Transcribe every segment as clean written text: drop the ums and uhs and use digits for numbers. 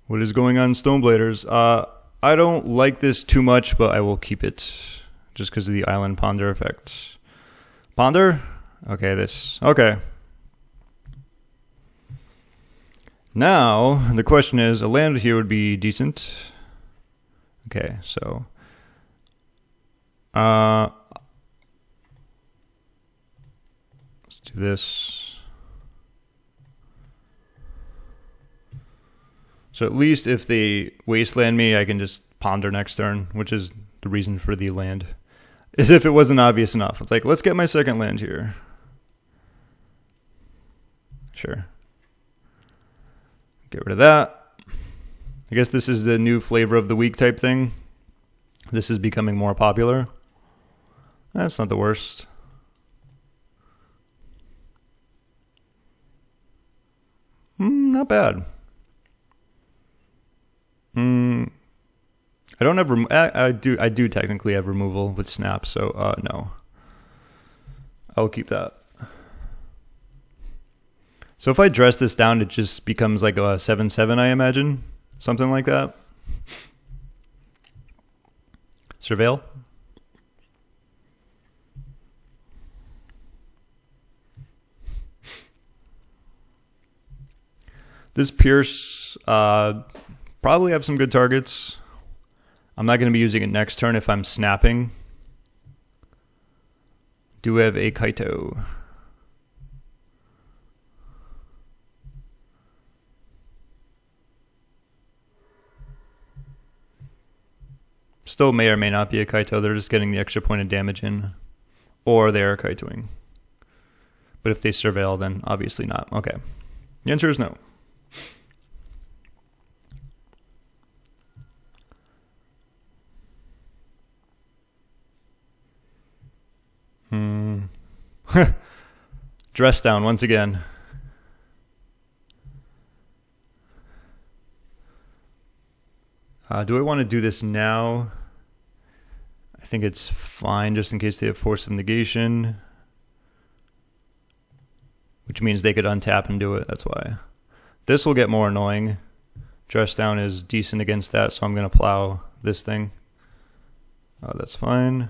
What is going on, Stonebladers? I don't like this too much, but I will keep it just because of the island ponder effect. Ponder? Okay, this. Okay. Now, the question is, a land here would be decent. Okay, so... let's do this. So at least if they wasteland me, I can just ponder next turn, which is the reason for the land. As if it wasn't obvious enough. It's like, let's get my second land here. Sure. Get rid of that. I guess this is the new flavor of the week type thing. This is becoming more popular. That's not the worst. Not bad. I don't have I do technically have removal with snap, so no. I'll keep that. So if I dress this down, it just becomes like a 7/7, I imagine. Something like that. Surveil. This Pierce probably have some good targets. I'm not going to be using it next turn if I'm snapping. Do have a Kaito. Still may or may not be a Kaito. They're just getting the extra point of damage in. Or they are Kaitoing. But if they surveil, then obviously not. Okay. The answer is no. Dress down once again. Do I want to do this now? I think it's fine just in case they have Force of Negation. Which means they could untap and do it, that's why. This will get more annoying. Dress down is decent against that, so I'm going to plow this thing. That's fine.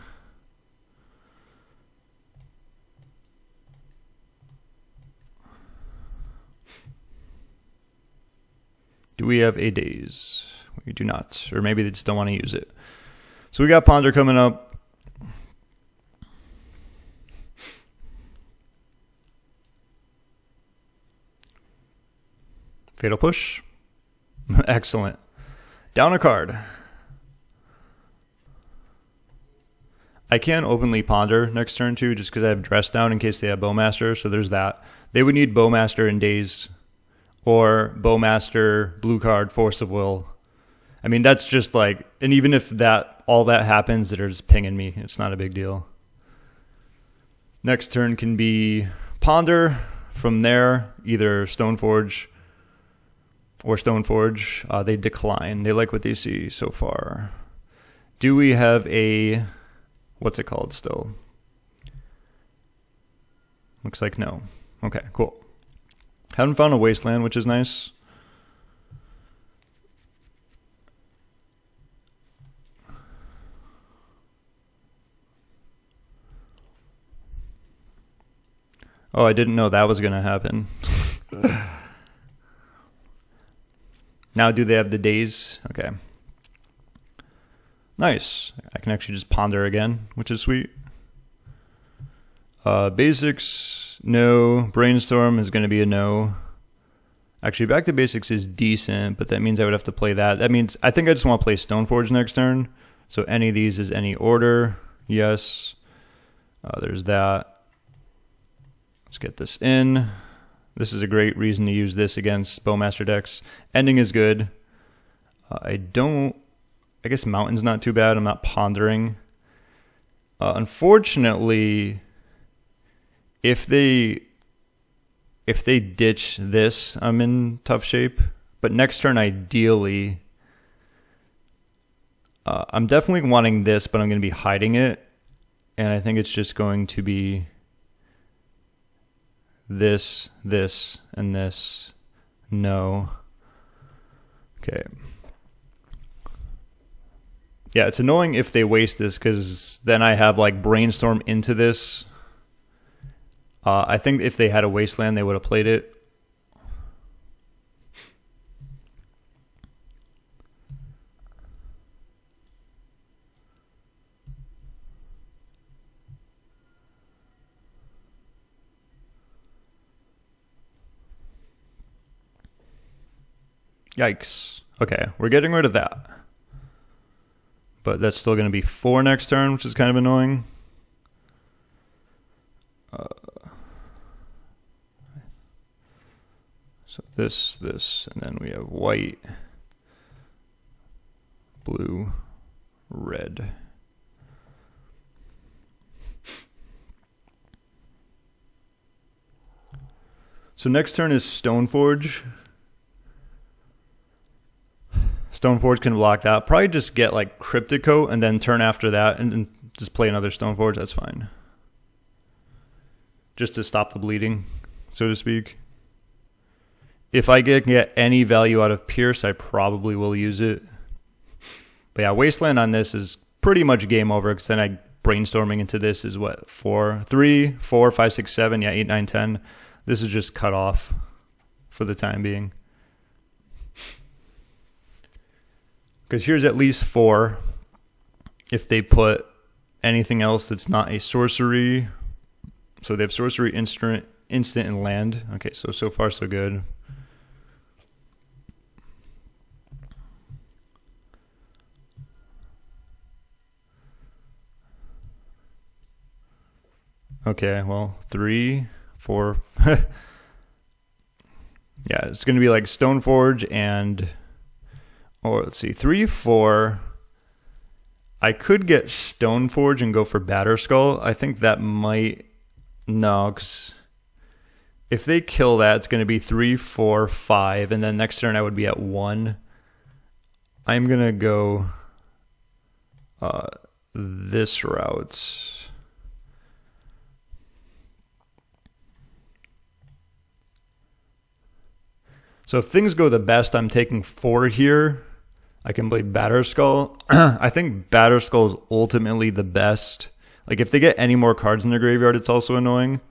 Do we have a daze? We do not. Or maybe they just don't want to use it. So we got Ponder coming up. Fatal Push. Excellent. Down a card. I can openly Ponder next turn too, just because I have Dress Down in case they have Bowmaster. So there's that. They would need Bowmaster and Daze. Or Bowmaster, blue card, Force of Will. I mean, that's just like, and even if that all that happens, they're just pinging me. It's not a big deal. Next turn can be Ponder. From there, either Stoneforge or Stoneforge. They decline. They like what they see so far. Do we have a, what's it called still? Looks like no. Okay, cool. Haven't found a wasteland, which is nice. Oh, I didn't know that was going to happen. Now, do they have the daze? Okay. Nice. I can actually just Ponder again, which is sweet. Basics, no. Brainstorm is going to be a no. Actually, Back to Basics is decent, but that means I would have to play that. That means I think I just want to play Stoneforge next turn. So any of these is any order. Yes. There's that. Let's get this in. This is a great reason to use this against Bowmaster decks. Ending is good. I guess Mountain's not too bad. I'm not pondering. Unfortunately, if they ditch this, I'm in tough shape. But next turn, ideally, I'm definitely wanting this, but I'm going to be hiding it. And I think it's just going to be this, and this. No. Okay. Yeah, it's annoying if they waste this, because then I have like Brainstorm into this. I think if they had a Wasteland, they would have played it. Yikes. Okay, we're getting rid of that. But that's still going to be 4 next turn, which is kind of annoying. So this, and then we have white, blue, red. So next turn is Stoneforge. Stoneforge can block that. Probably just get like Cryptic Coat and then turn after that and just play another Stoneforge. That's fine. Just to stop the bleeding, so to speak. If I get any value out of Pierce, I probably will use it. But yeah, Wasteland on this is pretty much game over, because then Brainstorming into this is what? 3, 4, 5, 6, 7, yeah, 8, 9, 10. This is just cut off for the time being. Because here's at least 4 if they put anything else that's not a sorcery. So they have sorcery, instant, and land. Okay, so far so good. Okay, well, 3, 4. Yeah, it's going to be like Stoneforge and... Or let's see, 3, 4. I could get Stoneforge and go for Batterskull. I think that might... No, because if they kill that, it's going to be 3, 4, 5. And then next turn I would be at 1. I'm going to go this route. So if things go the best, I'm taking 4 here. I can play Batterskull. I think Batterskull is ultimately the best. Like, if they get any more cards in their graveyard, it's also annoying.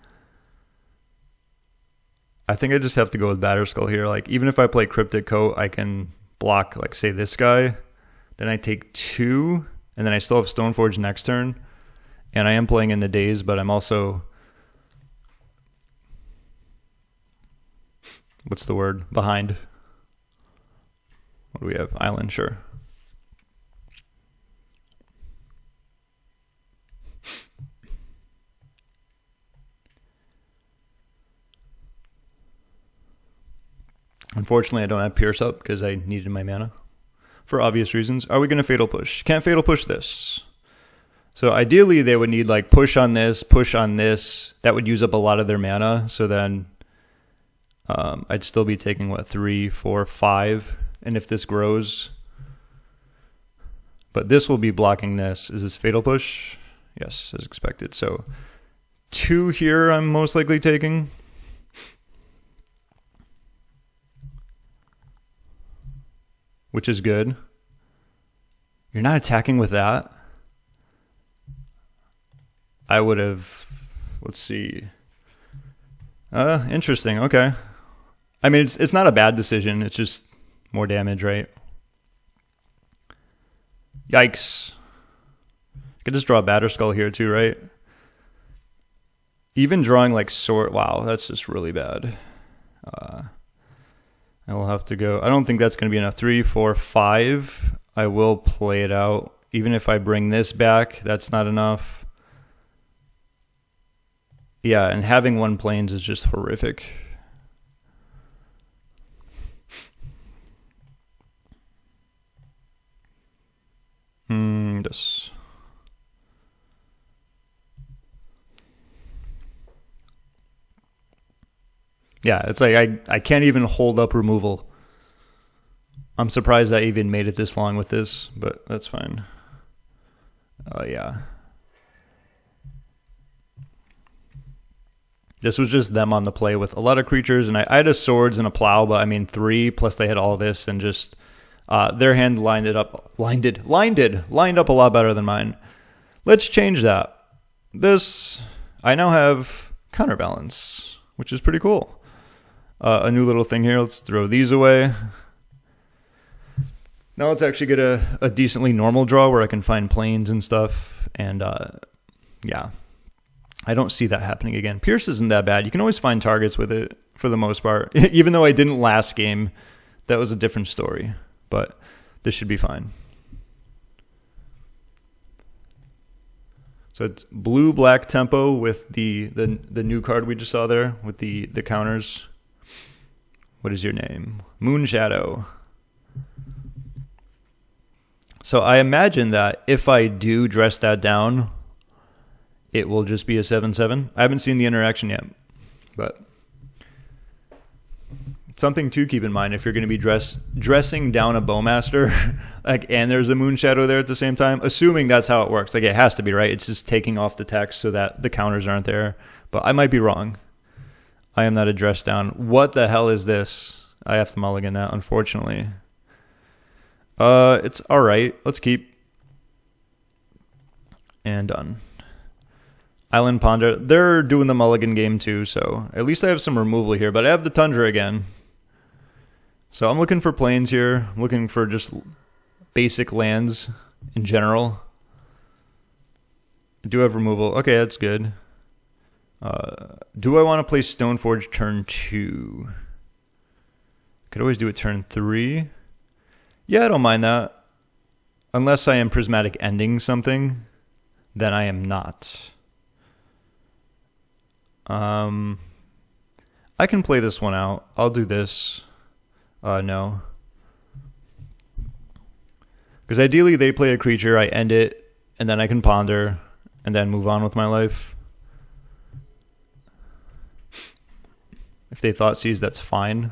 I think I just have to go with Batterskull here. Like, even if I play Cryptic Coat, I can block, like, say, this guy. Then I take 2, and then I still have Stoneforge next turn. And I am playing in the days, but I'm also... What's the word? Behind. What do we have? Island, sure. Unfortunately, I don't have Pierce up because I needed my mana for obvious reasons. Are we going to Fatal Push? Can't Fatal Push this. So ideally, they would need like push on this, push on this. That would use up a lot of their mana. So then I'd still be taking, what, 3, 4, 5. And if this grows... But this will be blocking this. Is this Fatal Push? Yes, as expected. So 2 here I'm most likely taking. Which is good. You're not attacking with that? I would have... Let's see. Interesting. Okay. I mean, it's not a bad decision. It's just more damage, right? Yikes. I could just draw a Batterskull here too, right? Even drawing like sword... Wow, that's just really bad. I will have to go... I don't think that's going to be enough. 3, 4, 5. I will play it out. Even if I bring this back, that's not enough. Yeah, and having 1 planes is just horrific. This. Yeah, it's like I can't even hold up removal. I'm surprised I even made it this long with this, but that's fine. Yeah. This was just them on the play with a lot of creatures, and I had a swords and a plow, but I mean 3, plus they had all this, and just Their hand lined up a lot better than mine. Let's change that. I now have Counterbalance, which is pretty cool. A new little thing here. Let's throw these away. Now let's actually get a decently normal draw where I can find planes and stuff. And yeah, I don't see that happening again. Pierce isn't that bad. You can always find targets with it for the most part. Even though I didn't last game, that was a different story. But this should be fine. So it's blue-black tempo with the new card we just saw there with the counters. What is your name? Moonshadow. So I imagine that if I do dress that down, it will just be a 7/7. I haven't seen the interaction yet, but something to keep in mind if you're going to be dressing down a Bowmaster, and there's a Moonshadow there at the same time, assuming that's how it works. It has to be, right? It's just taking off the text so that the counters aren't there. But I might be wrong. I am not a dress down. What the hell is this? I have to mulligan that, unfortunately. It's all right. Let's keep. And done. Island Ponder. They're doing the mulligan game too, so at least I have some removal here. But I have the Tundra again. So I'm looking for planes here. I'm looking for just basic lands in general. I do have removal. Okay, that's good. Do I want to play Stoneforge turn 2? Could always do it turn 3. Yeah, I don't mind that. Unless I am Prismatic Ending something, then I am not. I can play this one out. I'll do this. No. Because ideally they play a creature, I end it, and then I can ponder, and then move on with my life. If they thought seize, that's fine.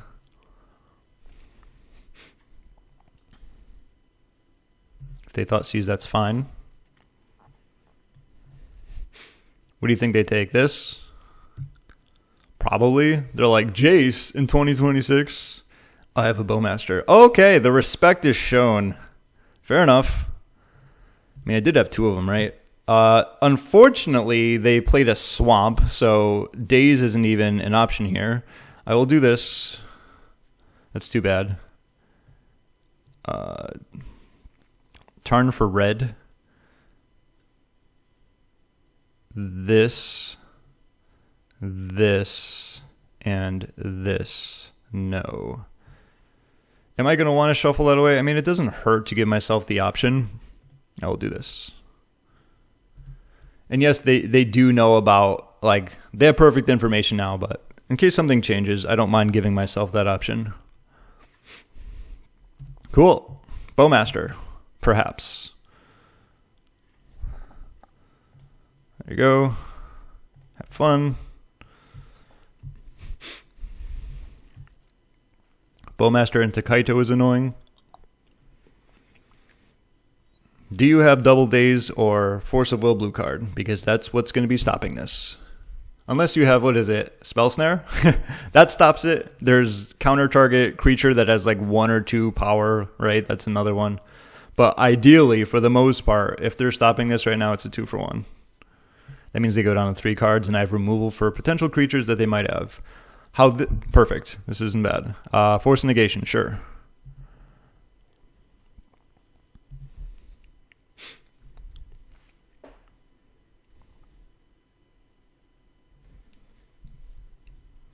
If they thought seize, that's fine. What do you think they take? This? Probably. They're like, Jace in 2026. I have a Bowmaster. Okay, the respect is shown. Fair enough. I mean, I did have 2 of them, right? Unfortunately, they played a swamp, so Daze isn't even an option here. I will do this. That's too bad. Tarn for red. This, and this. No. Am I going to want to shuffle that away? I mean, it doesn't hurt to give myself the option. I will do this. And yes, they do know about, they have perfect information now, but in case something changes, I don't mind giving myself that option. Cool. Bowmaster, perhaps. There you go. Have fun. Bowmaster into Kaito is annoying. Do you have Double Daze or Force of Will blue card? Because that's what's going to be stopping this. Unless you have, what is it? Spell Snare? That stops it. There's counter target creature that has 1 or 2 power, right? That's another one. But ideally, for the most part, if they're stopping this right now, it's a 2-for-1. That means they go down to 3 cards, and I have removal for potential creatures that they might have. Perfect. This isn't bad. Force negation, sure.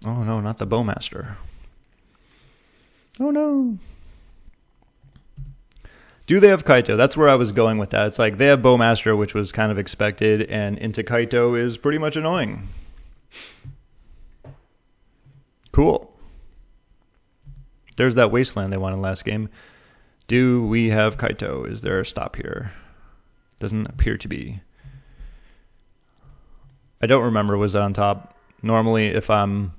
Oh no, not the Bowmaster. Oh no. Do they have Kaito? That's where I was going with that. It's like they have Bowmaster, which was kind of expected, and into Kaito is pretty much annoying. Cool. There's that wasteland they wanted last game. Do we have Kaito? Is there a stop here? Doesn't appear to be. I don't remember was that on top. Normally, if I'm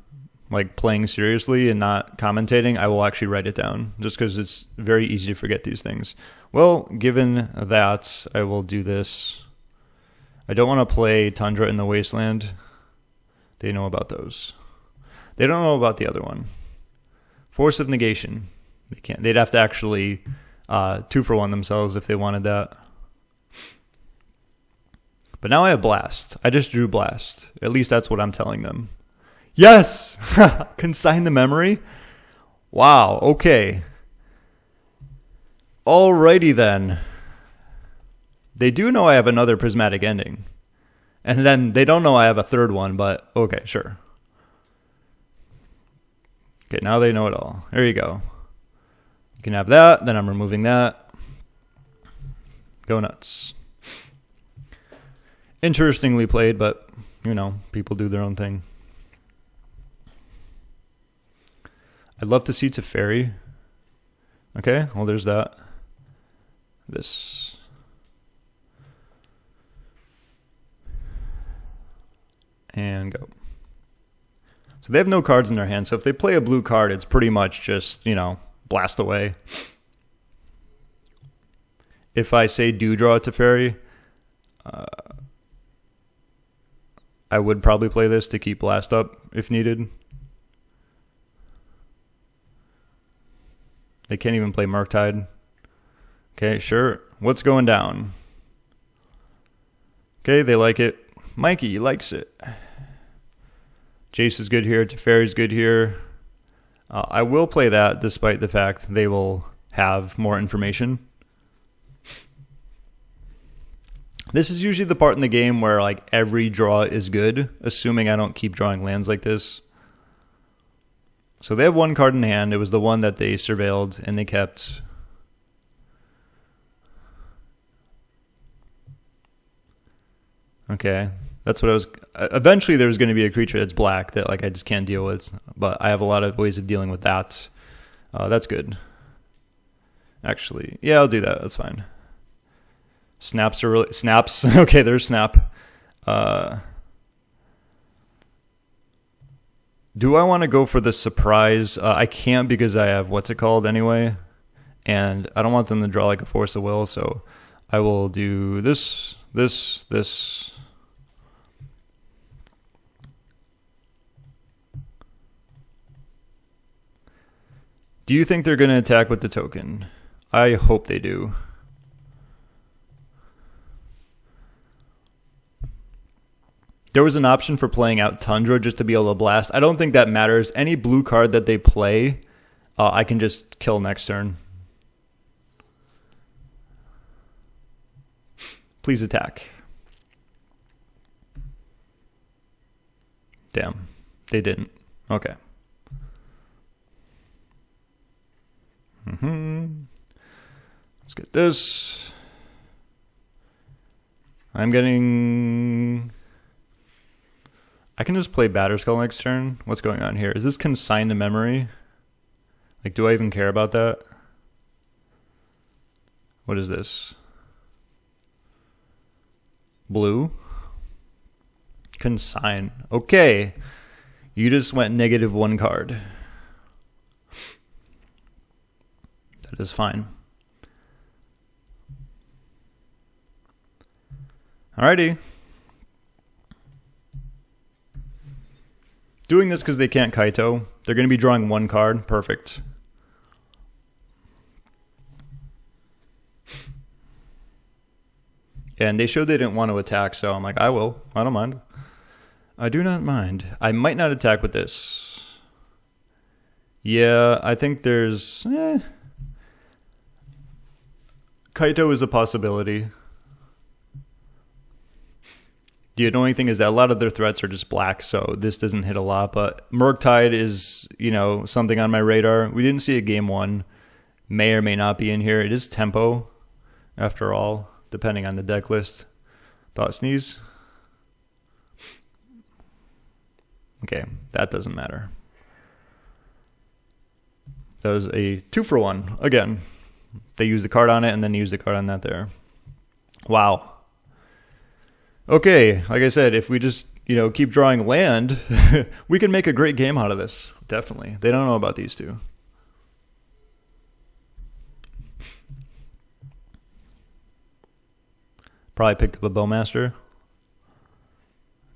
playing seriously and not commentating, I will actually write it down just because it's very easy to forget these things. Well, given that, I will do this. I don't want to play Tundra in the Wasteland. They know about those. They don't know about the other one. Force of negation. They can't. They'd have to actually 2-for-1 themselves if they wanted that. But now I have Blast. I just drew Blast. At least that's what I'm telling them. Yes! Consign to Memory? Wow, okay. Alrighty then. They do know I have another Prismatic Ending. And then they don't know I have a third one, but okay, sure. Okay, now they know it all. There you go. You can have that, then I'm removing that. Go nuts. Interestingly played, but, you know, people do their own thing. I'd love to see Teferi. Okay, well, there's that. This. And go. So they have no cards in their hand, so if they play a blue card, it's pretty much just, you know, blast away. If I say do draw a Teferi, I would probably play this to keep blast up if needed. They can't even play Murktide. Okay, sure. What's going down? Okay, they like it. Mikey likes it. Jace is good here. Teferi's good here. I will play that despite the fact they will have more information. This is usually the part in the game where like every draw is good, assuming I don't keep drawing lands like this. So they have one card in hand. It was the one that they surveilled and they kept. Okay, that's what I was. Eventually, there's going to be a creature that's black that like I just can't deal with, but I have a lot of ways of dealing with that. That's good. Actually, yeah, I'll do that. That's fine. Snaps are really snaps. Okay, there's snap. Do I want to go for the surprise? I can't because I have what's it called anyway, and I don't want them to draw like a force of will. So I will do this, this, this. Do you think they're going to attack with the token? I hope they do. There was an option for playing out Tundra just to be able to blast. I don't think that matters. Any blue card that they play, I can just kill next turn. Please attack. Damn, they didn't. Okay. Let's get this. I'm getting... I can just play Batterskull next turn. What's going on here? Is this Consign to Memory? Like, do I even care about that? What is this? Blue? Consign. Okay. You just went -1 card. That is fine. Alrighty. Doing this because they can't Kaito. They're going to be drawing 1 card. Perfect. And they showed they didn't want to attack, so I'm like, I will. I don't mind. I do not mind. I might not attack with this. Yeah, I think there's... Kaito is a possibility. The annoying thing is that a lot of their threats are just black, so this doesn't hit a lot. But Murktide is, you know, something on my radar. We didn't see a game 1. May or may not be in here. It is tempo, after all, depending on the deck list. Thought sneeze? Okay, that doesn't matter. That was a 2-for-1. Again, they use the card on it and then use the card on that there. Wow. Okay, like I said, if we just, you know, keep drawing land, we can make a great game out of this. Definitely. They don't know about these two. Probably picked up a Bowmaster.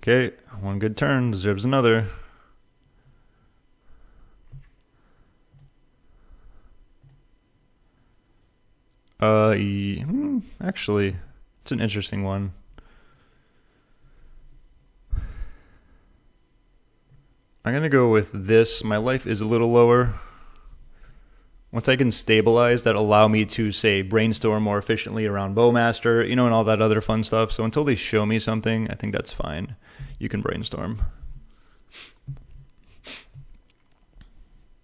Okay, 1 good turn deserves another. Actually, it's an interesting one. I'm going to go with this. My life is a little lower. Once I can stabilize, that allow me to, say, brainstorm more efficiently around Bowmaster, and all that other fun stuff. So until they show me something, I think that's fine. You can brainstorm.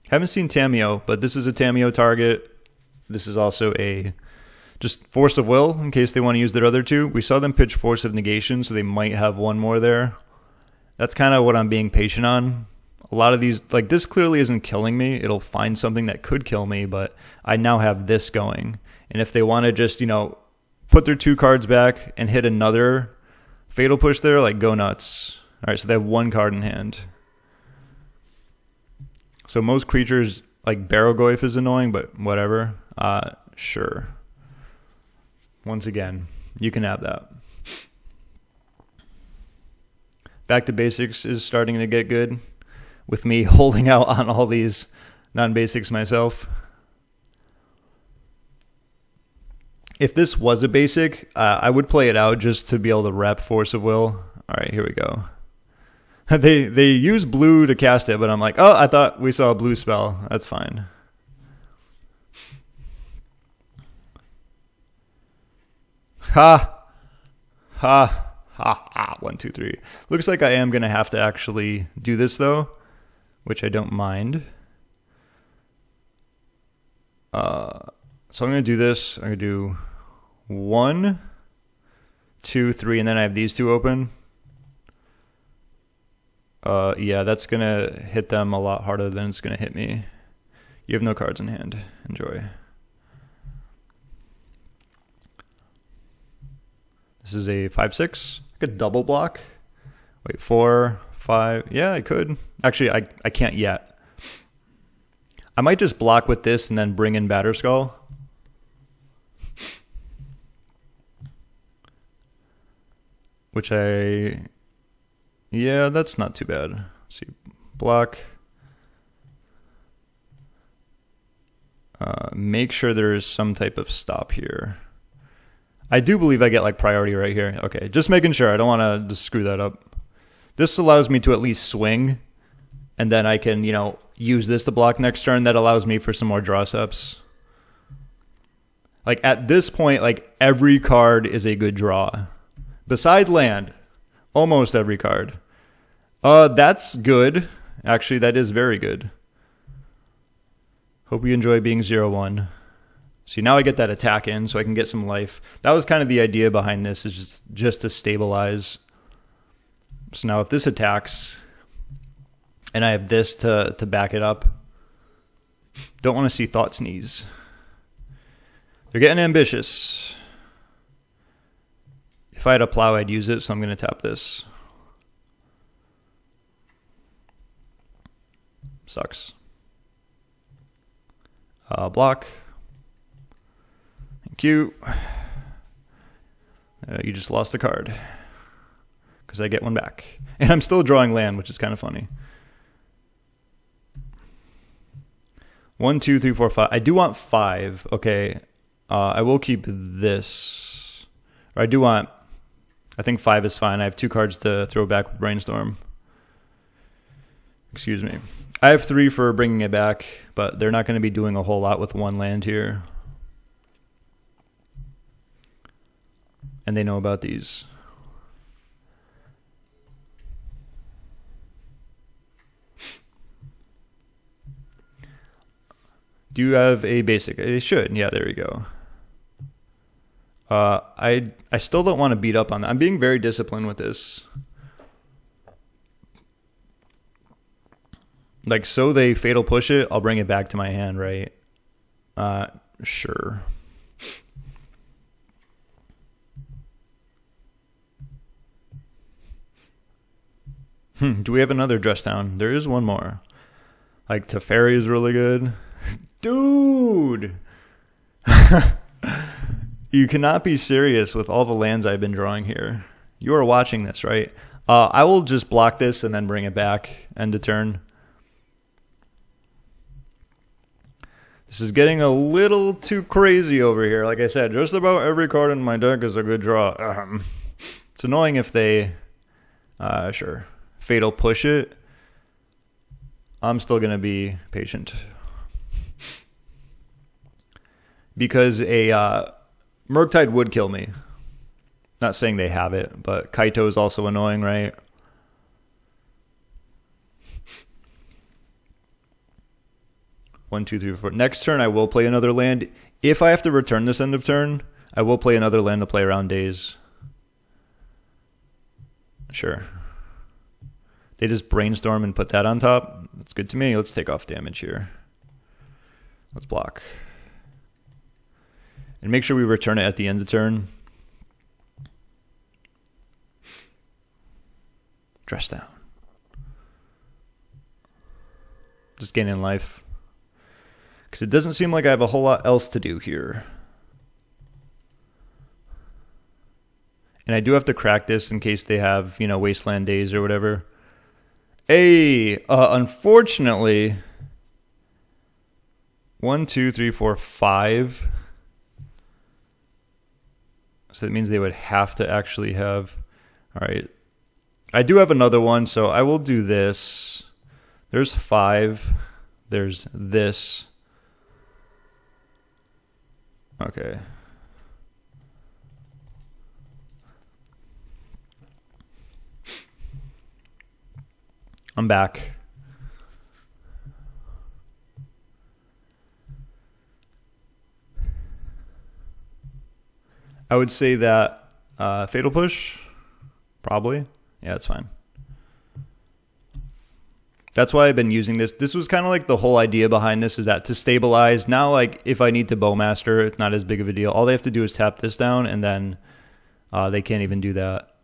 Haven't seen Tamiyo, but this is a Tamiyo target. This is also a just Force of Will, in case they want to use their other two. We saw them pitch Force of Negation, so they might have one more there. That's kind of what I'm being patient on. A lot of these, like this clearly isn't killing me. It'll find something that could kill me, but I now have this going. And if they want to just, put their 2 cards back and hit another Fatal Push there, like go nuts. All right, so they have 1 card in hand. So most creatures, like Barrogoyf is annoying, but whatever. Sure. Once again, you can have that. Back to Basics is starting to get good, with me holding out on all these non-basics myself. If this was a basic, I would play it out just to be able to rep Force of Will. All right, here we go. They use blue to cast it, but I'm like, oh, I thought we saw a blue spell. That's fine. Ha! Ha! Ha! Ha! 1, 2, 3. Looks like I am going to have to actually do this, though, which I don't mind. So I'm going to do this. I'm going to do 1, 2, 3, and then I have these 2 open. Yeah, that's going to hit them a lot harder than it's going to hit me. You have no cards in hand. Enjoy. This is a 5/6. I could double block. Wait, 4, 5. Yeah, I could. Actually, I can't yet. I might just block with this and then bring in Batterskull. Yeah, that's not too bad. Let's see, block. Make sure there is some type of stop here. I do believe I get like priority right here. Okay, just making sure. I don't want to just screw that up. This allows me to at least swing, and then I can, use this to block next turn. That allows me for some more draw steps. Like at this point, like every card is a good draw. Besides land, almost every card. That's good. Actually, that is very good. Hope you enjoy being 0/1. See, now I get that attack in, so I can get some life. That was kind of the idea behind this, is just to stabilize. So now if this attacks, and I have this to back it up, don't want to see Thought Sneeze. They're getting ambitious. If I had a plow, I'd use it, so I'm going to tap this. Sucks. Block. Thank you. You just lost a card. Because I get one back. And I'm still drawing land, which is kind of funny. 1, 2, 3, 4, 5. I do want 5. Okay. I will keep this. Or I think 5 is fine. I have 2 cards to throw back with Brainstorm. Excuse me. I have 3 for bringing it back, but they're not going to be doing a whole lot with 1 land here. And they know about these. Do you have a basic? They should. Yeah, there we go. I still don't want to beat up on that. I'm being very disciplined with this. Like, so they fatal push it, I'll bring it back to my hand, right? Sure. Do we have another dress down? There is one more. Like, Teferi is really good. Dude! You cannot be serious with all the lands I've been drawing here. You are watching this, right? I will just block this and then bring it back end of turn. This is getting a little too crazy over here. Like I said, just about every card in my deck is a good draw. It's annoying if they, sure, Fatal Push it. I'm still going to be patient. Because a Murktide would kill me. Not saying they have it, but Kaito is also annoying, right? One, two, three, four. Next turn, I will play another land. If I have to return this end of turn, I will play another land to play around days. Sure. They just brainstorm and put that on top. That's good to me. Let's take off damage here. Let's block. And make sure we return it at the end of turn. Dress down. Just gaining life. Because it doesn't seem like I have a whole lot else to do here. And I do have to crack this in case they have, you know, Wasteland Days or whatever. Hey, unfortunately, 1, 2, 3, 4, 5. So that means they would have to actually have... All right. I do have another one, so I will do this. There's 5. There's this. Okay. I'm back. I would say that Fatal Push, probably. Yeah, that's fine. That's why I've been using this. This was kind of like the whole idea behind this, is that to stabilize. Now, like, if I need to Bowmaster, it's not as big of a deal. All they have to do is tap this down, and then they can't even do that.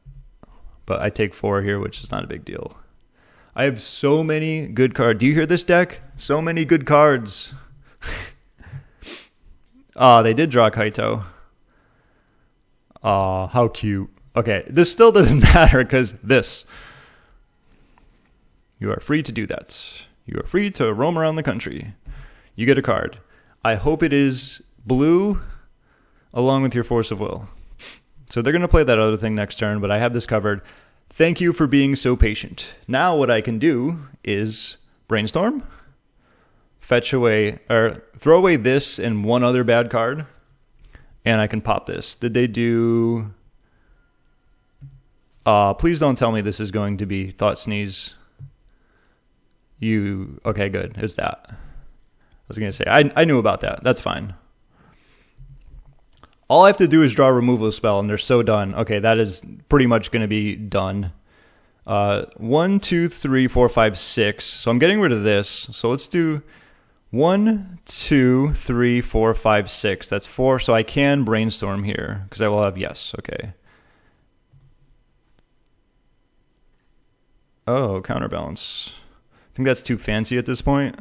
But I take 4 here, which is not a big deal. I have so many good cards. Do you hear this deck? So many good cards. They did draw Kaito. How cute. Okay, this still doesn't matter because this. You are free to do that. You are free to roam around the country. You get a card. I hope it is blue along with your Force of Will. So they're going to play that other thing next turn, but I have this covered. Thank you for being so patient. Now what I can do is Brainstorm, fetch away, or throw away this and one other bad card, and I can pop this. Did they do... please don't tell me this is going to be Thought Sneeze. Okay, good. It's that. I was going to say, I knew about that. That's fine. All I have to do is draw a removal spell, and they're so done. Okay, that is pretty much going to be done. 1, 2, 3, 4, 5, 6. So I'm getting rid of this. So let's do 1, 2, 3, 4, 5, 6. That's 4. So I can Brainstorm here, because I will have yes. Okay. Oh, Counterbalance. I think that's too fancy at this point.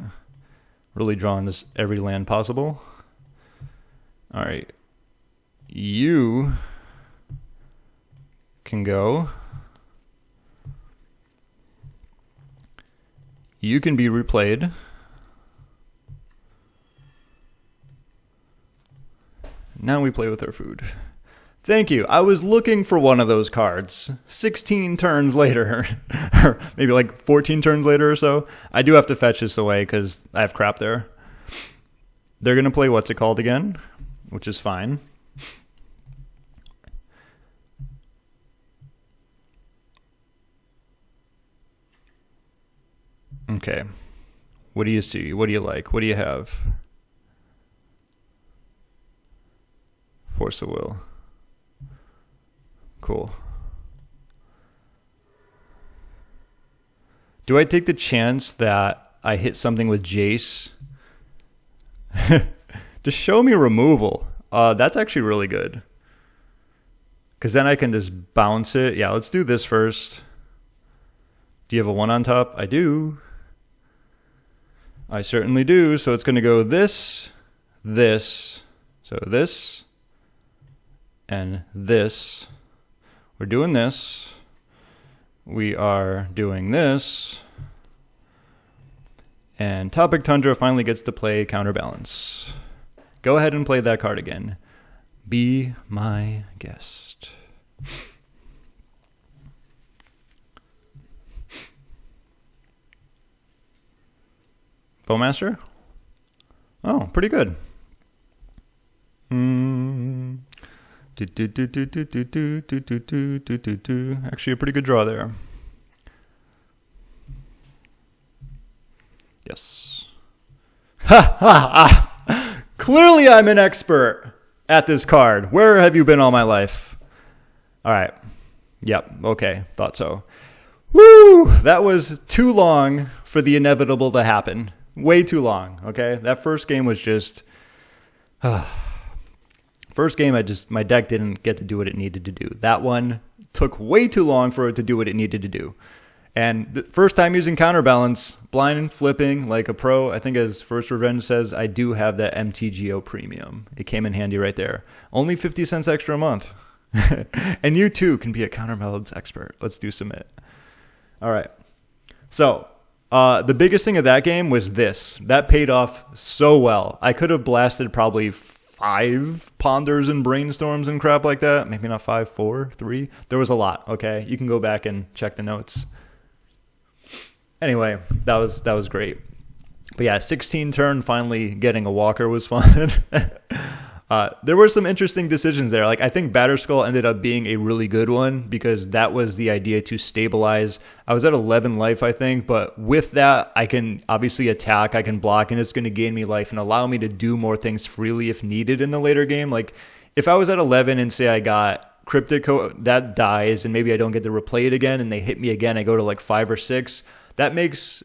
Really drawing this every land possible. All right. You can go. You can be replayed. Now we play with our food. Thank you. I was looking for one of those cards. 16 turns later, or maybe like 14 turns later or so. I do have to fetch this away because I have crap there. They're going to play what's it called again, which is fine. Okay. What do you see? What do you like? What do you have? Force of Will. Cool. Do I take the chance that I hit something with Jace? Just show me removal. That's actually really good. Because then I can just bounce it. Yeah, let's do this first. Do you have a 1 on top? I do. I certainly do. So it's going to go this, this, so this, and this. We're doing this. We are doing this. And Topic Tundra finally gets to play Counterbalance. Go ahead and play that card again. Be my guest. Bowmaster? Oh, pretty good. Actually, a pretty good draw there. Yes. Ha ha ha! Clearly, I'm an expert at this card. Where have you been all my life? All right. Yep. Okay. Thought so. Woo! That was too long for the inevitable to happen. Way too long. Okay. That first game was just. First game, my deck didn't get to do what it needed to do. That one took way too long for it to do what it needed to do. And the first time using Counterbalance, blind flipping like a pro, I think as First Revenge says, I do have that MTGO premium. It came in handy right there. Only 50 cents extra a month. And you too can be a Counterbalance expert. Let's do submit. All right. So the biggest thing of that game was this. That paid off so well. I could have blasted probably 5 ponders and brainstorms and crap like that. Maybe not 5, 4, 3. There was a lot. Okay. You can go back and check the notes. Anyway, that was great. But yeah, 16 turn, finally getting a walker was fun. There were some interesting decisions there. Like I think Batterskull ended up being a really good one because that was the idea to stabilize. I was at 11 life, I think, but with that, I can obviously attack, I can block, and it's going to gain me life and allow me to do more things freely if needed in the later game. Like if I was at 11 and say I got Cryptic Coat, that dies, and maybe I don't get to replay it again, and they hit me again, I go to like 5 or 6. That makes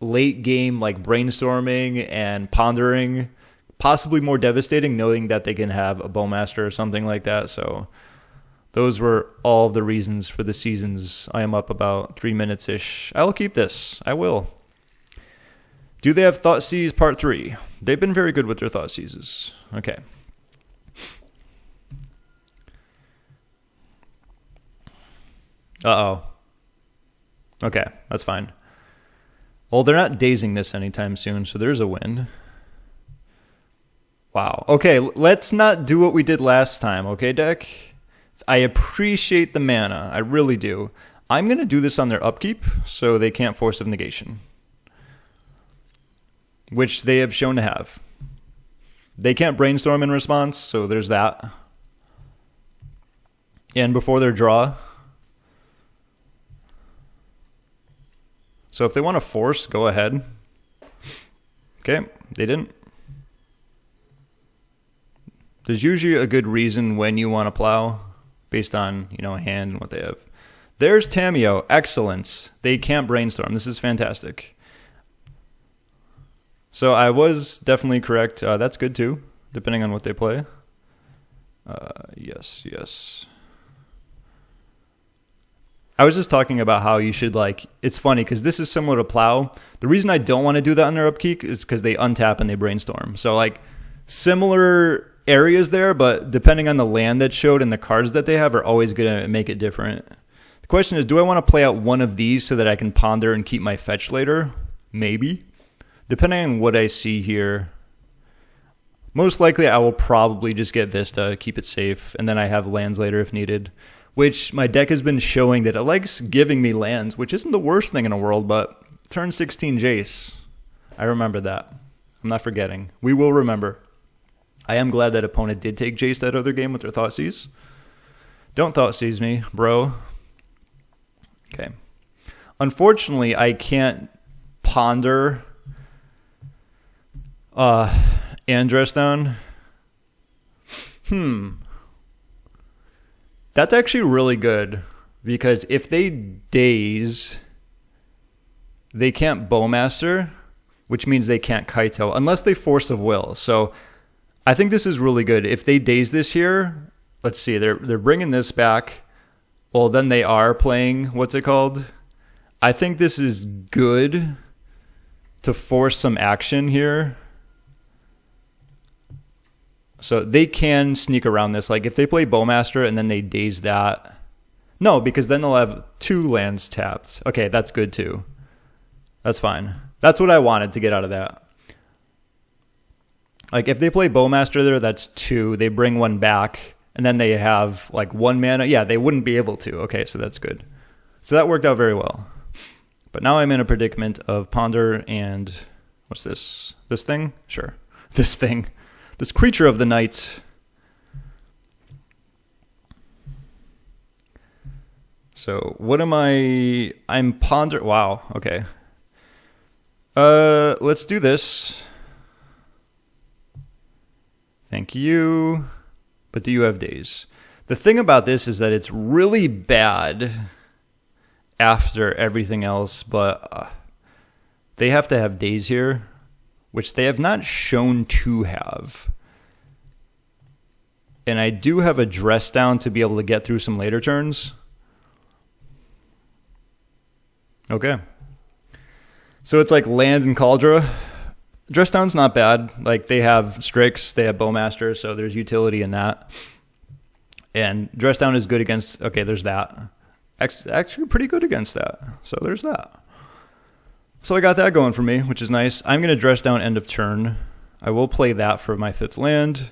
late game like brainstorming and pondering possibly more devastating, knowing that they can have a Bowmaster or something like that. So those were all the reasons for the seasons. I am up about 3 minutes-ish. I'll keep this. I will. Do they have Thoughtseize Part 3? They've been very good with their Thoughtseizes. Okay. Uh-oh. Okay, that's fine. Well, they're not dazing this anytime soon, so there's a win. Wow. Okay, let's not do what we did last time, okay, deck? I appreciate the mana. I really do. I'm going to do this on their upkeep, so they can't Force of Negation. Which they have shown to have. They can't Brainstorm in response, so there's that. And before their draw. So if they want to force, go ahead. Okay, they didn't. There's usually a good reason when you want to plow based on, a hand and what they have. There's Tamiyo. Excellent. They can't Brainstorm. This is fantastic. So I was definitely correct. That's good too, depending on what they play. Yes. I was just talking about how you should it's funny because this is similar to Plow. The reason I don't want to do that on their upkeep is because they untap and they Brainstorm. So similar areas there, but depending on the land that showed and the cards that they have are always going to make it different. The question is, do I want to play out one of these so that I can ponder and keep my fetch later? Maybe. Depending on what I see here. Most likely I will probably just get Vista, keep it safe, and then I have lands later if needed. Which my deck has been showing that it likes giving me lands, which isn't the worst thing in the world, but turn 16 Jace. I remember that. I'm not forgetting. We will remember. I am glad that opponent did take Jace that other game with their Thoughtseize. Don't Thoughtseize me, bro. Okay. Unfortunately, I can't ponder Andrestone. That's actually really good because if they daze, they can't Bowmaster, which means they can't Kaito unless they Force of Will. So I think this is really good. If they daze this here, let's see, they're bringing this back. Well, then they are playing, what's it called? I think this is good to force some action here. So they can sneak around this. If they play Bowmaster and then they daze that. No, because then they'll have 2 lands tapped. Okay, that's good too. That's fine. That's what I wanted to get out of that. Like, if they play Bowmaster there, that's 2. They bring 1 back, and then they have, like, 1 mana. Yeah, they wouldn't be able to. Okay, so that's good. So that worked out very well. But now I'm in a predicament of Ponder and... What's this? This thing? Sure. This thing. This creature of the night. So, what am I... I'm Ponder... Wow, okay. Let's do this. Thank you. But do you have days? The thing about this is that it's really bad after everything else, but they have to have days here, which they have not shown to have. And I do have a dress down to be able to get through some later turns. Okay. So it's like land and Kaldra. Dress down's not bad. Like, they have Strix, they have Bowmaster, so there's utility in that. And dress down is good against... Okay, there's that. Actually pretty good against that. So there's that. So I got that going for me, which is nice. I'm going to dress down end of turn. I will play that for my 5th land.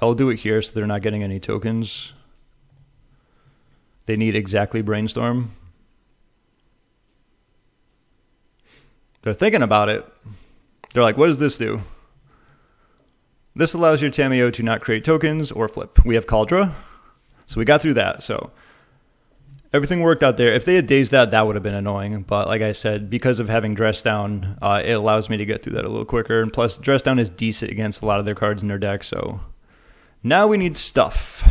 I'll do it here so they're not getting any tokens. They need exactly Brainstorm. They're thinking about it. They're like, what does this do? This allows your Tamiyo to not create tokens or flip. We have Kaldra. So we got through that. So everything worked out there. If they had dazed that, that would have been annoying. But like I said, because of having Dress Down, it allows me to get through that a little quicker. And plus, Dress Down is decent against a lot of their cards in their deck. So now we need stuff.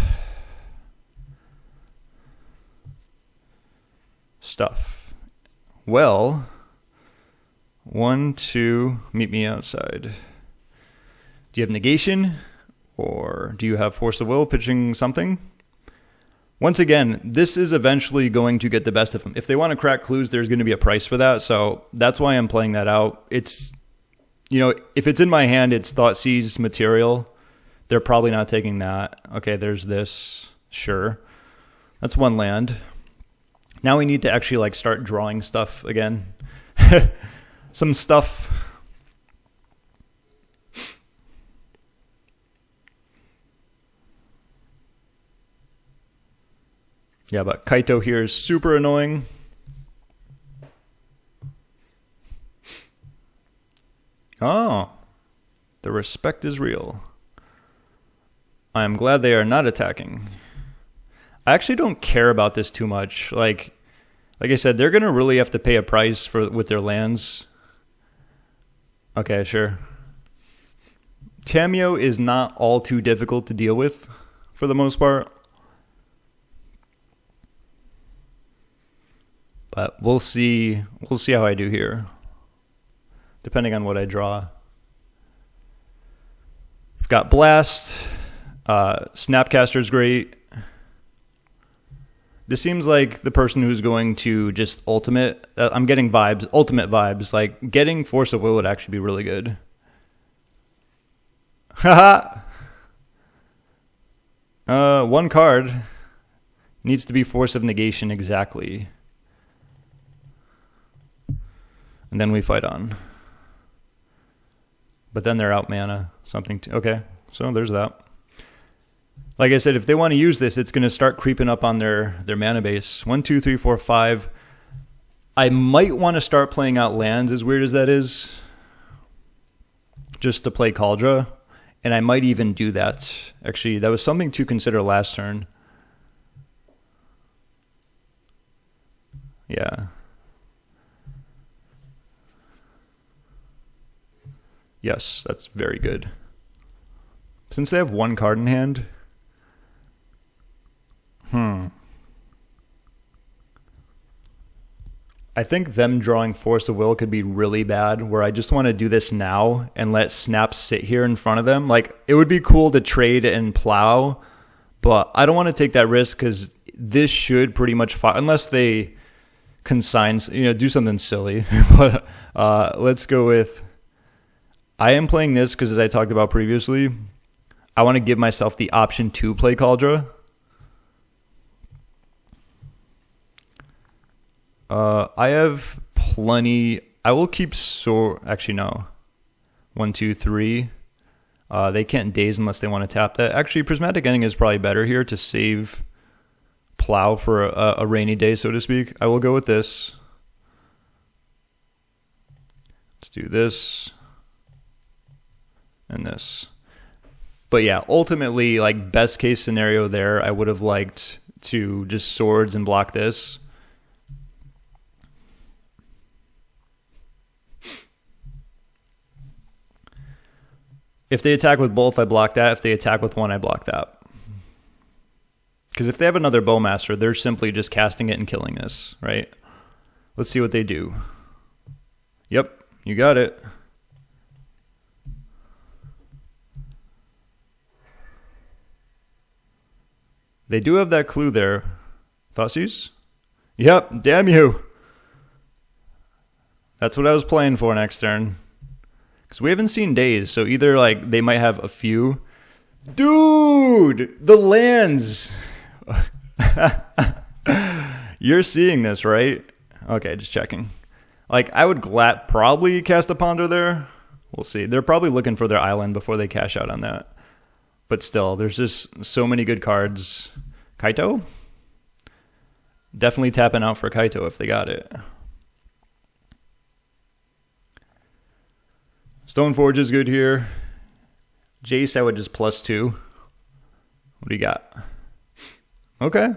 Stuff. Well, 1, 2, meet me outside. Do you have negation? Or do you have force of will pitching something? Once again, this is eventually going to get the best of them. If they want to crack clues, there's going to be a price for that. So that's why I'm playing that out. It's, you know, if it's in my hand, it's Thoughtseize material. They're probably not taking that. Okay, there's this. Sure. That's 1 land. Now we need to actually like start drawing stuff again. Some stuff. Yeah, but Kaito here is super annoying. Oh, the respect is real. I am glad they are not attacking. I actually don't care about this too much. Like I said, they're going to really have to pay a price with their lands. Okay, sure. Tamiyo is not all too difficult to deal with for the most part. But we'll see how I do here, depending on what I draw. I've got Blast. Snapcaster's great. This seems like the person who's going to just ultimate. I'm getting vibes, ultimate vibes. Like, getting Force of Will would actually be really good. Haha! 1 card. Needs to be Force of Negation exactly. And then we fight on. But then they're out mana. Okay, so there's that. Like I said, if they want to use this, it's going to start creeping up on their mana base. 1, 2, 3, 4, 5. I might want to start playing out lands, as weird as that is, just to play Kaldra. And I might even do that. Actually, that was something to consider last turn. Yeah. Yes, that's very good. Since they have 1 card in hand... I think them drawing Force of Will could be really bad, where I just want to do this now and let Snap sit here in front of them. Like, it would be cool to trade and plow, but I don't want to take that risk because this should pretty much fight, unless they consign, do something silly. But let's go with... I am playing this because, as I talked about previously, I want to give myself the option to play Kaldra. I have plenty. I will keep Actually, no. 1, 2, 3. They can't daze unless they want to tap that. Actually, Prismatic Ending is probably better here to save Plow for a rainy day, so to speak. I will go with this. Let's do this. And this. But yeah, ultimately, like, best case scenario there, I would have liked to just swords and block this. If they attack with both, I block that. If they attack with one, I block that. Because if they have another Bowmaster, they're simply just casting it and killing this, right? Let's see what they do. Yep, you got it. They do have that clue there. Thoughtseize? Yep, damn you. That's what I was playing for next turn. Because we haven't seen days, so either like they might have a few. Dude, the lands. You're seeing this, right? Okay, just checking. Like, I would probably cast a Ponder there. We'll see. They're probably looking for their island before they cash out on that. But still, there's just so many good cards. Kaito? Definitely tapping out for Kaito if they got it. Stoneforge is good here. Jace, I would just +2. What do you got? Okay.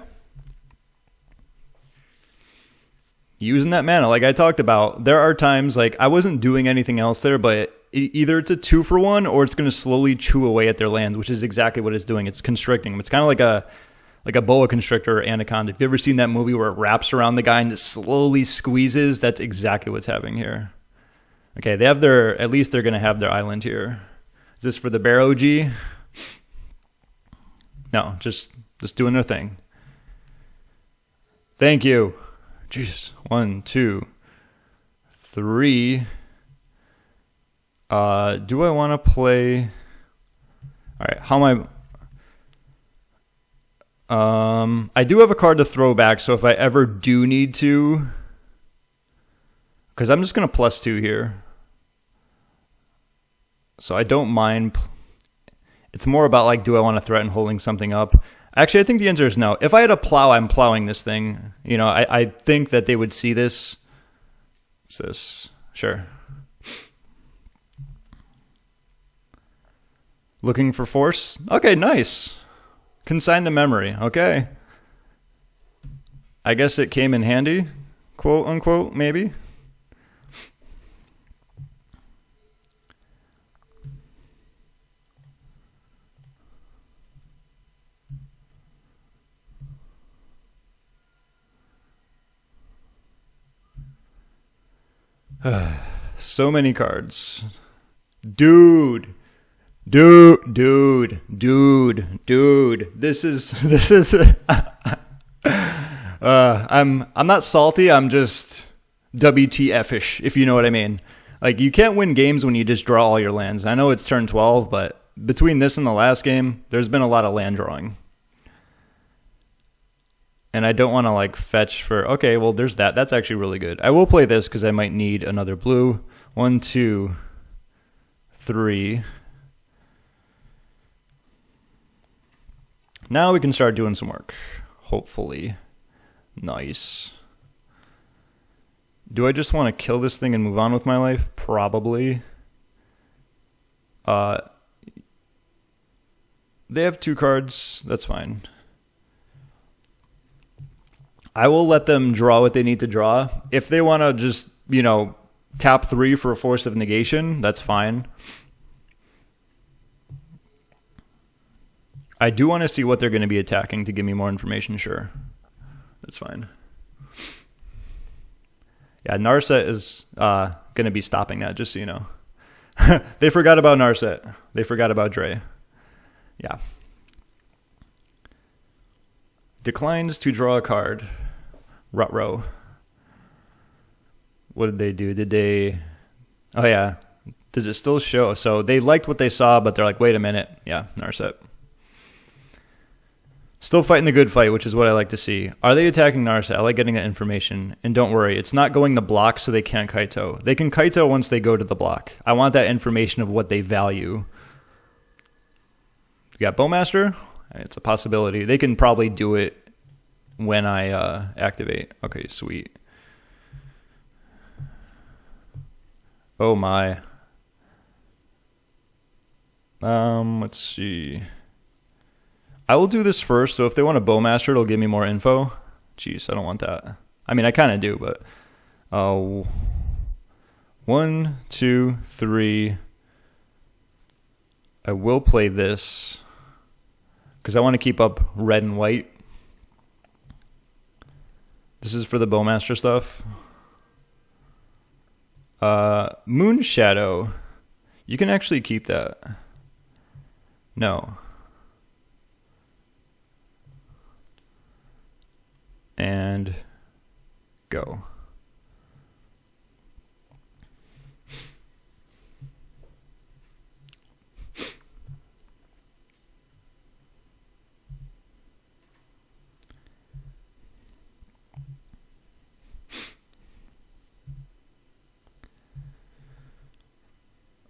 Using that mana, like I talked about. There are times, like, I wasn't doing anything else there, but either it's a 2-for-1 or it's going to slowly chew away at their lands, which is exactly what it's doing. It's constricting them. It's kind of like a boa constrictor or anaconda. Have you ever seen that movie where it wraps around the guy and it slowly squeezes? That's exactly what's happening here. Okay, they have at least they're going to have their island here. Is this for the Bear OG? No, just doing their thing. Thank you. Jeez. 1, 2, 3. Do I want to play? All right, how am I? I do have a card to throw back, so if I ever do need to, because I'm just going to +2 here. So I don't mind. It's more about, like, do I want to threaten holding something up? Actually, I think the answer is no. If I had a plow, I'm plowing this thing. You know, I think that they would see this. What's this? Sure. Looking for force? Okay, nice. Consign to memory. Okay. I guess it came in handy, quote unquote, maybe. So many cards. Dude. This is I'm not salty, I'm just WTF-ish, if you know what I mean. Like, you can't win games when you just draw all your lands. I know it's turn 12, but between this and the last game, there's been a lot of land drawing. And I don't want to, like, fetch for... Okay, well, there's that. That's actually really good. I will play this because I might need another blue. 1, 2, 3. Now we can start doing some work. Hopefully. Nice. Do I just want to kill this thing and move on with my life? Probably. They have 2 cards. That's fine. I will let them draw what they need to draw. If they want to just, you know, tap 3 for a Force of Negation, that's fine. I do want to see what they're going to be attacking to give me more information, sure. That's fine. Yeah, Narset is going to be stopping that, just so you know. They forgot about Narset. They forgot about Dre. Yeah. Declines to draw a card. Rutrow. What did they do? Did they... Oh, yeah. Does it still show? So they liked what they saw, but they're like, wait a minute. Yeah, Narset. Still fighting the good fight, which is what I like to see. Are they attacking Narset? I like getting that information. And don't worry, it's not going to block so they can't Kaito. They can Kaito once they go to the block. I want that information of what they value. You got Bowmaster? It's a possibility. They can probably do it when I activate. Okay, sweet. Oh my. Let's see. I will do this first, so if they want a Bowmaster, it'll give me more info. Jeez, I don't want that. I mean, I kind of do, but... 1, 2, 3... I will play this, because I want to keep up red and white. This is for the Bowmaster stuff. Moon Shadow. You can actually keep that. No. And go.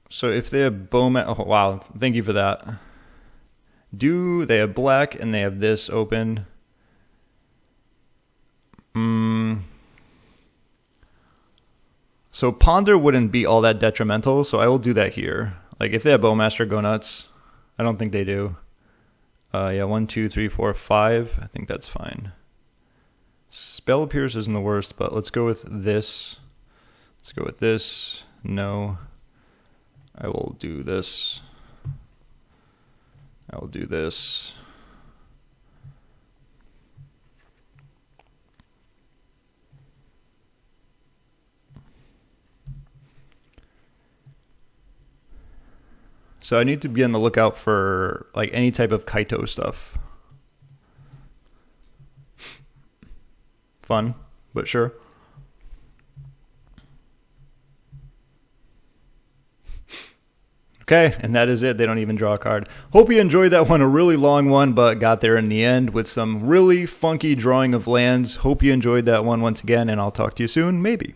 So if they have Bowman, oh wow, thank you for that. They have black and they have this open. So Ponder wouldn't be all that detrimental, so I will do that here. Like, if they have Bowmaster, go nuts. I don't think they do. Yeah, 1, 2, 3, 4, 5. I think that's fine. Spell Pierce isn't the worst, but let's go with this. Let's go with this. No. I will do this. I will do this. So I need to be on the lookout for like any type of Kaito stuff. Fun, but sure. Okay, and that is it. They don't even draw a card. Hope you enjoyed that one. A really long one, but got there in the end with some really funky drawing of lands. Hope you enjoyed that one once again, and I'll talk to you soon, maybe.